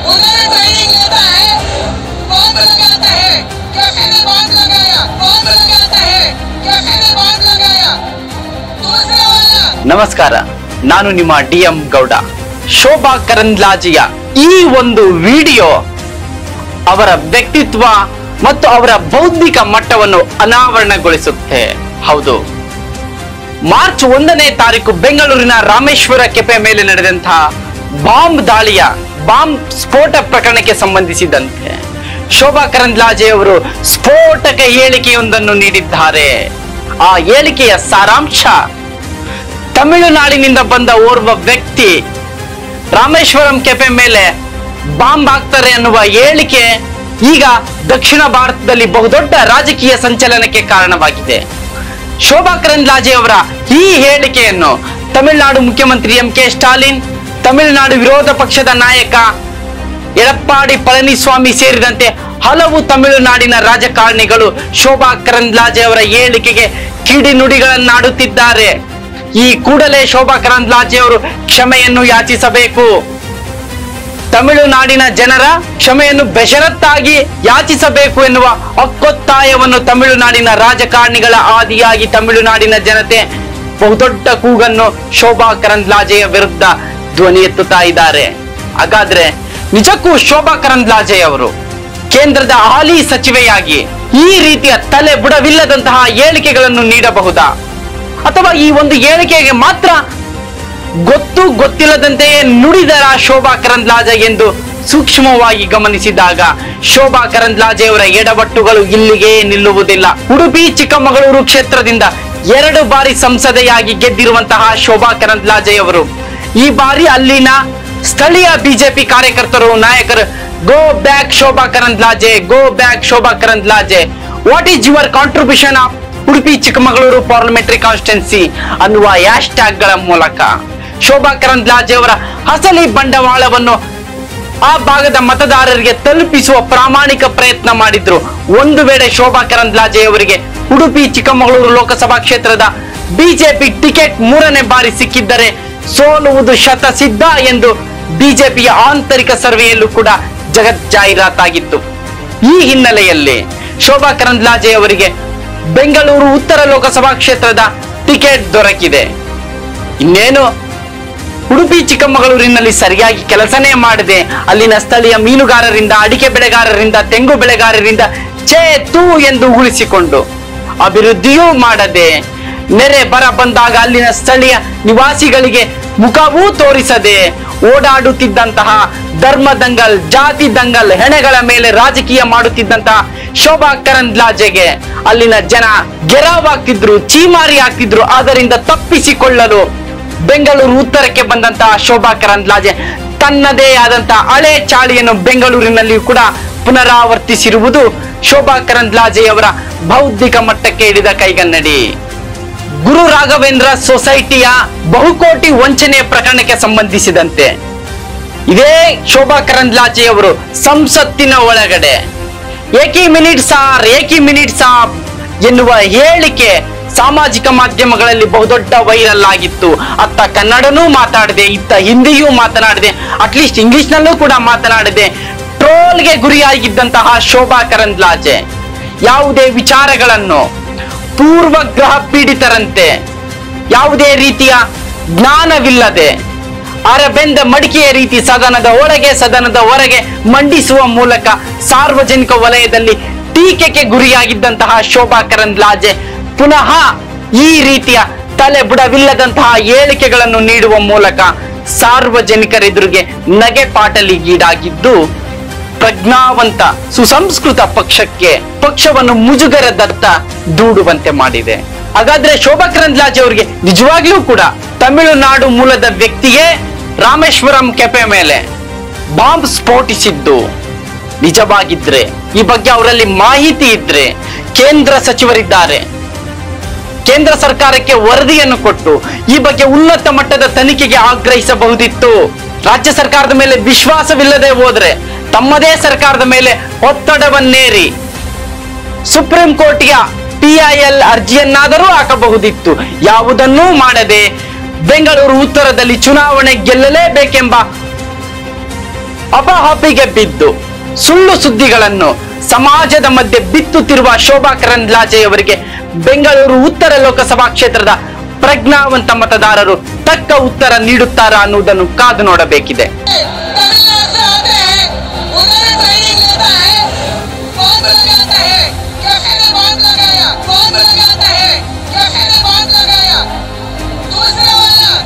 उन्होंने ट्रेनिंग लेता है, बॉम्ब लगाता है, कैसे ने बॉम्ब लगाया, बॉम्ब लगाता है, कैसे ने बॉम्ब लगाया। दूसरा वाला ನಮಸ್ಕಾರ, ನಾನು ನಿಮ್ಮ DM ಗೌಡ. ಶೋಭಾ ಕರಂದ್ಲಾಜೆಯ ಈ ಒಂದು ವಿಡಿಯೋ ಅವರ ವ್ಯಕ್ತಿತ್ವ ಮತ್ತು ಅವರ ಬೌದ್ಧಿಕ ಮಟ್ಟವನ್ನು ಅನಾವರಣಗೊಳಿಸುತ್ತೆ. ಹೌದು, ಮಾರ್ಚ್ 1ನೇ ತಾರೀಕು ಬೆಂಗಳೂರಿನ ರಾಮೇಶ್ವರ ಕೆಫೆ ಮೇಲೆ ನಡೆದಂತಹ ಬಾಂಬ್ ಸ್ಫೋಟ ಪ್ರಕರಣಕ್ಕೆ ಸಂಬಂಧಿಸಿದಂತೆ ಶೋಭಾ ಕರಂದ್ಲಾಜೆ ಅವರು ಸ್ಫೋಟಕ ಹೇಳಿಕೆಯೊಂದನ್ನು ನೀಡಿದ್ದಾರೆ. ಆ ಹೇಳಿಕೆಯ ಸಾರಾಂಶ: ತಮಿಳುನಾಡಿನಿಂದ ಬಂದ ಓರ್ವ ವ್ಯಕ್ತಿ ರಾಮೇಶ್ವರಂ ಕೆಫೆ ಮೇಲೆ ಬಾಂಬ್ ಹಾಕ್ತಾರೆ ಅನ್ನುವ ಹೇಳಿಕೆ ಈಗ ದಕ್ಷಿಣ ಭಾರತದಲ್ಲಿ ಬಹುದೊಡ್ಡ ರಾಜಕೀಯ ಸಂಚಲನಕ್ಕೆ ಕಾರಣವಾಗಿದೆ. ಶೋಭಾ ಕರಂದ್ಲಾಜೆ ಅವರ ಈ ಹೇಳಿಕೆಯನ್ನು ತಮಿಳುನಾಡು ಮುಖ್ಯಮಂತ್ರಿ MK ಸ್ಟಾಲಿನ್, ತಮಿಳುನಾಡು ವಿರೋಧ ಪಕ್ಷದ ನಾಯಕ ಎಡಪ್ಪಾಡಿ ಪಳನಿಸ್ವಾಮಿ ಸೇರಿದಂತೆ ಹಲವು ತಮಿಳುನಾಡಿನ ರಾಜಕಾರಣಿಗಳು ಶೋಭಾ ಕರಂದ್ಲಾಜೆ ಅವರ ಹೇಳಿಕೆಗೆ ಕಿಡಿನುಡಿಗಳನ್ನಾಡುತ್ತಿದ್ದಾರೆ. ಈ ಕೂಡಲೇ ಶೋಭಾ ಕರಂದ್ಲಾಜೆ ಅವರು ಕ್ಷಮೆಯನ್ನು ಯಾಚಿಸಬೇಕು. ತಮಿಳುನಾಡಿನ ಜನರ ಕ್ಷಮೆಯನ್ನು ಬೇಷರತ್ತಾಗಿ ಯಾಚಿಸಬೇಕು ಎನ್ನುವ ಹಕ್ಕೊತ್ತಾಯವನ್ನು ತಮಿಳುನಾಡಿನ ರಾಜಕಾರಣಿಗಳ ಆದಿಯಾಗಿ ತಮಿಳುನಾಡಿನ ಜನತೆ ಬಹುದೊಡ್ಡ ಕೂಗನ್ನು ಶೋಭಾ ಕರಂದ್ಲಾಜೆಯ ವಿರುದ್ಧ ಧ್ವನಿ ಎತ್ತುತ್ತಾ ಇದ್ದಾರೆ. ಹಾಗಾದ್ರೆ ನಿಜಕ್ಕೂ ಶೋಭಾ ಕರಂದ್ಲಾಜೆ ಅವರು ಕೇಂದ್ರದ ಹಾಲಿ ಸಚಿವೆಯಾಗಿ ಈ ರೀತಿಯ ತಲೆ ಬುಡವಿಲ್ಲದಂತಹ ಹೇಳಿಕೆಗಳನ್ನು ನೀಡಬಹುದಾ, ಅಥವಾ ಈ ಒಂದು ಹೇಳಿಕೆಗೆ ಮಾತ್ರ ಗೊತ್ತಿಲ್ಲದಂತೆಯೇ ನುಡಿದರ ಶೋಭಾ ಕರಂದ್ಲಾಜೆ ಎಂದು ಸೂಕ್ಷ್ಮವಾಗಿ ಗಮನಿಸಿದಾಗ ಶೋಭಾ ಕರಂದ್ಲಾಜೆ ಅವರ ಎಡವಟ್ಟುಗಳು ಇಲ್ಲಿಗೆ ನಿಲ್ಲುವುದಿಲ್ಲ. ಉಡುಪಿ ಚಿಕ್ಕಮಗಳೂರು ಕ್ಷೇತ್ರದಿಂದ 2 ಬಾರಿ ಸಂಸದೆಯಾಗಿ ಗೆದ್ದಿರುವಂತಹ ಶೋಭಾ ಕರಂದ್ಲಾಜೆ ಅವರು ಈ ಬಾರಿ ಅಲ್ಲಿನ ಸ್ಥಳೀಯ ಬಿಜೆಪಿ ಕಾರ್ಯಕರ್ತರು, ನಾಯಕರು go back Shobha Karandlaje, go back Shobha Karandlaje, what is your contribution of Udupi Chikkamagaluru parliamentary constituency ಅನ್ನುವ ಹ್ಯಾಶ್ ಟ್ಯಾಗ್ ಗಳ ಮೂಲಕ ಶೋಭಾ ಕರಂದ್ಲಾಜೆ ಅವರ ಅಸಲಿ ಬಂಡವಾಳವನ್ನು ಆ ಭಾಗದ ಮತದಾರರಿಗೆ ತಲುಪಿಸುವ ಪ್ರಾಮಾಣಿಕ ಪ್ರಯತ್ನ ಮಾಡಿದ್ರು. ಒಂದು ವೇಳೆ ಶೋಭಾ ಕರಂದ್ಲಾಜೆ ಅವರಿಗೆ ಉಡುಪಿ ಚಿಕ್ಕಮಗಳೂರು ಲೋಕಸಭಾ ಕ್ಷೇತ್ರದ ಬಿಜೆಪಿ ಟಿಕೆಟ್ 3ನೇ ಬಾರಿ ಸಿಕ್ಕಿದ್ದರೆ ಸೋಲುವುದು ಶತಸಿದ್ಧ ಎಂದು ಬಿಜೆಪಿಯ ಆಂತರಿಕ ಸರ್ವೆಯಲ್ಲೂ ಕೂಡ ಜಗತ್ ಜಾಹೀರಾತಾಗಿತ್ತು. ಈ ಹಿನ್ನೆಲೆಯಲ್ಲಿ ಶೋಭಾ ಕರಂದ್ಲಾಜೆ ಅವರಿಗೆ ಬೆಂಗಳೂರು ಉತ್ತರ ಲೋಕಸಭಾ ಕ್ಷೇತ್ರದ ಟಿಕೆಟ್ ದೊರಕಿದೆ. ಇನ್ನೇನು ಉಡುಪಿ ಚಿಕ್ಕಮಗಳೂರಿನಲ್ಲಿ ಸರಿಯಾಗಿ ಕೆಲಸನೇ ಮಾಡದೆ ಅಲ್ಲಿನ ಸ್ಥಳೀಯ ಮೀನುಗಾರರಿಂದ, ಅಡಿಕೆ ಬೆಳೆಗಾರರಿಂದ, ತೆಂಗು ಬೆಳೆಗಾರರಿಂದ ಚೇತು ಎಂದು ಉಳಿಸಿಕೊಂಡು ಅಭಿವೃದ್ಧಿಯೂ ಮಾಡದೆ, ನೆರೆ ಬರ ಬಂದಾಗ ಅಲ್ಲಿನ ಸ್ಥಳೀಯ ನಿವಾಸಿಗಳಿಗೆ ಮುಖವೂ ತೋರಿಸದೆ ಓಡಾಡುತ್ತಿದ್ದಂತಹ ಧರ್ಮ ದಂಗಲ್, ಜಾತಿ ದಂಗಲ್, ಹೆಣೆಗಳ ಮೇಲೆ ರಾಜಕೀಯ ಮಾಡುತ್ತಿದ್ದಂತಹ ಶೋಭಾ ಕರಂದ್ಲಾಜೆಗೆ ಅಲ್ಲಿನ ಜನ ಗೆರವಾಗ್ತಿದ್ರು, ಚೀಮಾರಿ ಆಗ್ತಿದ್ರು. ಅದರಿಂದ ತಪ್ಪಿಸಿಕೊಳ್ಳಲು ಬೆಂಗಳೂರು ಉತ್ತರಕ್ಕೆ ಬಂದಂತಹ ಶೋಭಾ ಕರಂದ್ಲಾಜೆ ತನ್ನದೇ ಆದಂತಹ ಹಳೆ ಚಾಳಿಯನ್ನು ಬೆಂಗಳೂರಿನಲ್ಲಿ ಕೂಡ ಪುನರಾವರ್ತಿಸಿರುವುದು ಶೋಭಾ ಕರಂದ್ಲಾಜೆಯವರ ಬೌದ್ಧಿಕ ಮಟ್ಟಕ್ಕೆ ಹಿಡಿದ ಕೈಗನ್ನಡಿ. ಗುರು ರಾಘವೇಂದ್ರ ಸೊಸೈಟಿಯ ಬಹುಕೋಟಿ ವಂಚನೆ ಪ್ರಕರಣಕ್ಕೆ ಸಂಬಂಧಿಸಿದಂತೆ ಇದೇ ಶೋಭಾ ಕರಂದ್ಲಾಜೆಯವರು ಸಂಸತ್ತಿನ ಒಳಗಡೆ ಏಕಿ ಮಿನಿಟ್ ಸಾಬ್ ಎನ್ನುವ ಹೇಳಿಕೆ ಸಾಮಾಜಿಕ ಮಾಧ್ಯಮಗಳಲ್ಲಿ ಬಹುದೊಡ್ಡ ವೈರಲ್ ಆಗಿತ್ತು. ಅತ್ತ ಕನ್ನಡನೂ ಮಾತಾಡದೆ, ಇತ್ತ ಹಿಂದಿಯೂ ಮಾತನಾಡದೆ, ಅಟ್ಲೀಸ್ಟ್ ಇಂಗ್ಲಿಷ್ ನಲ್ಲೂ ಕೂಡ ಮಾತನಾಡದೆ ಟ್ರೋಲ್ಗೆ ಗುರಿಯಾಗಿದ್ದಂತಹ ಶೋಭಾ ಕರಂದ್ಲಾಜೆ ಯಾವುದೇ ವಿಚಾರಗಳನ್ನು ಪೂರ್ವಗ್ರಹ ಪೀಡಿತರಂತೆ, ಯಾವುದೇ ರೀತಿಯ ಜ್ಞಾನವಿಲ್ಲದೆ ಅರಬೆಂದ ಮಡಿಕೆಯ ರೀತಿ ಸದನದ ಒಳಗೆ ಸದನದ ಹೊರಗೆ ಮಂಡಿಸುವ ಮೂಲಕ ಸಾರ್ವಜನಿಕ ವಲಯದಲ್ಲಿ ಟೀಕೆಗೆ ಗುರಿಯಾಗಿದ್ದಂತಹ ಶೋಭಾ ಕರಂದ್ಲಾಜೆ ಪುನಃ ಈ ರೀತಿಯ ತಲೆ ಬುಡವಿಲ್ಲದಂತಹ ಹೇಳಿಕೆಗಳನ್ನು ನೀಡುವ ಮೂಲಕ ಸಾರ್ವಜನಿಕರೆದುರಿಗೆ ನಗೆ ಪಾಟಲಿಗೀಡಾಗಿದ್ದು ಪ್ರಜ್ಞಾವಂತ ಸುಸಂಸ್ಕೃತ ಪಕ್ಷವನ್ನು ಮುಜುಗರದತ್ತ ದೂಡುವಂತೆ ಮಾಡಿದೆ. ಹಾಗಾದ್ರೆ ಶೋಭಾ ಕರಂದ್ಲಾಜೆ ಅವರಿಗೆ ನಿಜವಾಗ್ಲೂ ಕೂಡ ತಮಿಳುನಾಡು ಮೂಲದ ವ್ಯಕ್ತಿಯೇ ರಾಮೇಶ್ವರಂ ಕೆಫೆ ಮೇಲೆ ಬಾಂಬ್ ಸ್ಫೋಟಿಸಿದ್ದು ನಿಜವಾಗಿದ್ರೆ, ಈ ಬಗ್ಗೆ ಅವರಲ್ಲಿ ಮಾಹಿತಿ ಇದ್ರೆ ಕೇಂದ್ರ ಸಚಿವರಿದ್ದಾರೆ, ಕೇಂದ್ರ ಸರ್ಕಾರಕ್ಕೆ ವರದಿಯನ್ನು ಕೊಟ್ಟು ಈ ಬಗ್ಗೆ ಉನ್ನತ ಮಟ್ಟದ ತನಿಖೆಗೆ ಆಗ್ರಹಿಸಬಹುದಿತ್ತು. ರಾಜ್ಯ ಸರ್ಕಾರದ ಮೇಲೆ ವಿಶ್ವಾಸವಿಲ್ಲದೆ ಹೋದ್ರೆ ತಮ್ಮದೇ ಸರ್ಕಾರದ ಮೇಲೆ ಒತ್ತಡವನ್ನೇರಿ ಸುಪ್ರೀಂ ಕೋರ್ಟ್ಗೆ PIL ಅರ್ಜಿಯನ್ನಾದರೂ ಹಾಕಬಹುದಿತ್ತು. ಯಾವುದನ್ನೂ ಮಾಡದೆ ಬೆಂಗಳೂರು ಉತ್ತರದಲ್ಲಿ ಚುನಾವಣೆ ಗೆಲ್ಲಲೇಬೇಕೆಂಬ ಅಪಹಾಪಿಗೆ ಬಿದ್ದು ಸುಳ್ಳು ಸುದ್ದಿಗಳನ್ನು ಸಮಾಜದ ಮಧ್ಯೆ ಬಿತ್ತುತ್ತಿರುವ ಶೋಭಾ ಕರಂದ್ಲಾಜೆಯವರಿಗೆ ಬೆಂಗಳೂರು ಉತ್ತರ ಲೋಕಸಭಾ ಕ್ಷೇತ್ರದ ಪ್ರಜ್ಞಾವಂತ ಮತದಾರರು ತಕ್ಕ ಉತ್ತರ ನೀಡುತ್ತಾರಾ ಅನ್ನುವುದನ್ನು ಕಾದು ನೋಡಬೇಕಿದೆ.